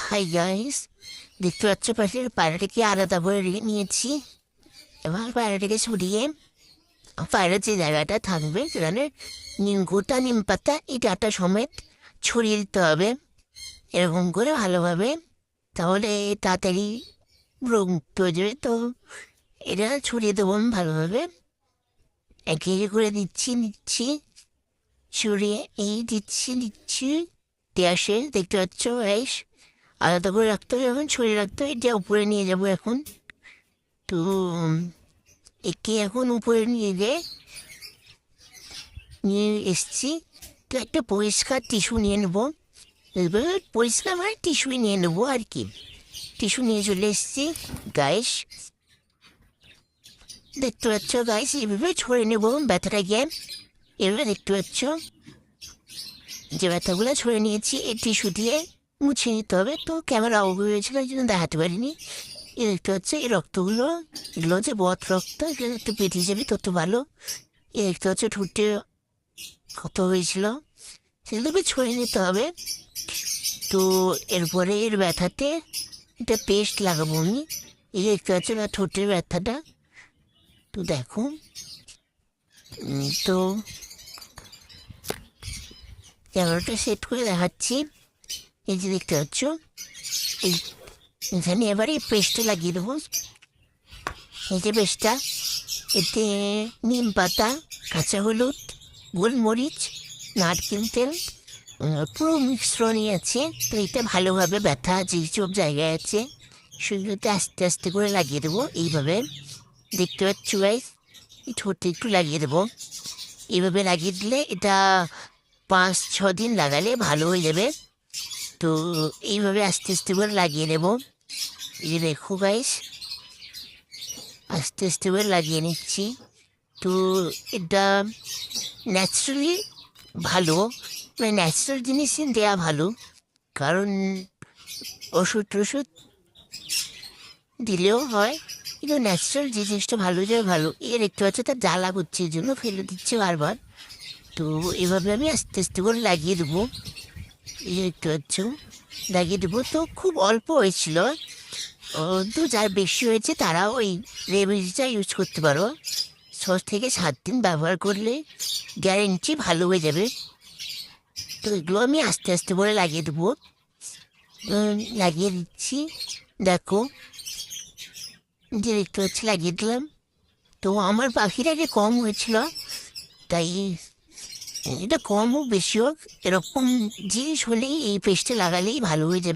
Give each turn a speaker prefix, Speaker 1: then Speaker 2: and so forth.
Speaker 1: Hi guys, দেখতে পাচ্ছ পাশের পায়রাটাকে আলাদা করে রেখে নিয়েছি। এবার পায়রাটাকে সরিয়ে পায়রার যে জায়গাটা থাকবে সেখানে গোটা নিম পাতা এই ডাটা সমেত ছড়িয়ে দিতে হবে এরকম করে ভালোভাবে। তাহলে তাড়াতাড়ি রোগ মুক্ত হয়ে যাবে। তো এটা ছড়িয়ে দেবো আমি ভালোভাবে, একে একে করে নিচ্ছি ছড়িয়ে দিচ্ছি দেওয়া শেষ। দেখতে পাচ্ছ গাইস, আলাদা করে রাখতে হবে, এখন ছড়িয়ে রাখতে হবে। এটা উপরে নিয়ে যাব এখন। তো একে এখন উপরে নিয়ে এসছি। তো একটা পরিষ্কার টিস্যু নিয়ে নেবো, এবার পরিষ্কার মানে টিস্যুই নিয়ে নেবো আর কি। টিস্যু নিয়ে চলে এসছি গাইস। দেখতে পাচ্ছ গাইস, এভাবে ছড়ে নেবো ব্যথাটা গিয়ে। এভাবে দেখতে পাচ্ছ যে ব্যথাগুলো ছড়ে নিয়েছি, এই টিস্যু দিয়ে মুছে নিতে হবে। তো ক্যামেরা অফ হয়েছিল এই জন্য দেখাতে পারিনি। এ দেখতে হচ্ছে এই রক্তগুলো, এগুলো যে বদ রক্ত, এগুলো একটু পেটে যাবে তত ভালো। এ দেখতে হচ্ছে ঠুটে ক্ষত হয়েছিল, সেগুলো ছড়িয়ে নিতে হবে। তো এরপরে এর ব্যথাতে একটা পেস্ট লাগাবো আমি। এই দেখতে পাচ্ছ না ঠোঁটের ব্যথাটা, তো দেখো। তো ক্যামেরাটা সেট করে দেখাচ্ছি। এই যে দেখতে পাচ্ছ, এই এখানে এবারে পেস্টটা লাগিয়ে দেবো। এই যে পেস্টটা, এতে নিম পাতা, কাঁচা হলুদ, গোলমরিচ, নারকেল তেল পুরো মিশ্রণই আছে। তো এটা ভালোভাবে ব্যথা যেসব জায়গায় আছে সেগুলোতে আস্তে আস্তে করে লাগিয়ে দেবো এইভাবে। দেখতে পাচ্ছ গাইস, এই ঠোঁটে একটু লাগিয়ে দেবো। এইভাবে লাগিয়ে দিলে এটা 5-6 দিন লাগালে ভালো হয়ে যাবে। তো এইভাবে আস্তে আস্তে করে লাগিয়ে নেব। এই যে দেখো গাইস, আস্তে আস্তে করে লাগিয়ে নিচ্ছি। তো এটা ন্যাচারালি ভালো, মানে ন্যাচারাল জিনিস দেওয়া ভালো। কারণ ওষুধ টষুধ দিলেও হয়, কিন্তু ন্যাচারাল যে জিনিসটা ভালো যায় ভালো। এ দেখতে পাচ্ছ তার জ্বালা করছে, এই জন্য ফেলে দিচ্ছে বারবার। তো এভাবে আমি আস্তে আস্তে করে লাগিয়ে দেবো। এই দেখতে পাচ্ছ লাগিয়ে দেবো। তো খুব অল্প হয়েছিল, তো যার বেশি হয়েছে তারা ওই রেমেডিটা ইউজ করতে পারো। 6 থেকে 7 দিন ব্যবহার করলে গ্যারেন্টি ভালো হয়ে যাবে। তো এগুলো আমি আস্তে আস্তে করে লাগিয়ে দেবো। লাগিয়ে দিচ্ছি, দেখো যে দেখতে পাচ্ছি লাগিয়ে দিলাম। তো আমার পাখির আগে কম হয়েছিল, তাই এটা কম হোক বেশি হোক এরকম জিনিস হলেই এই পেস্টটা লাগালেই ভালো হয়ে যাবে।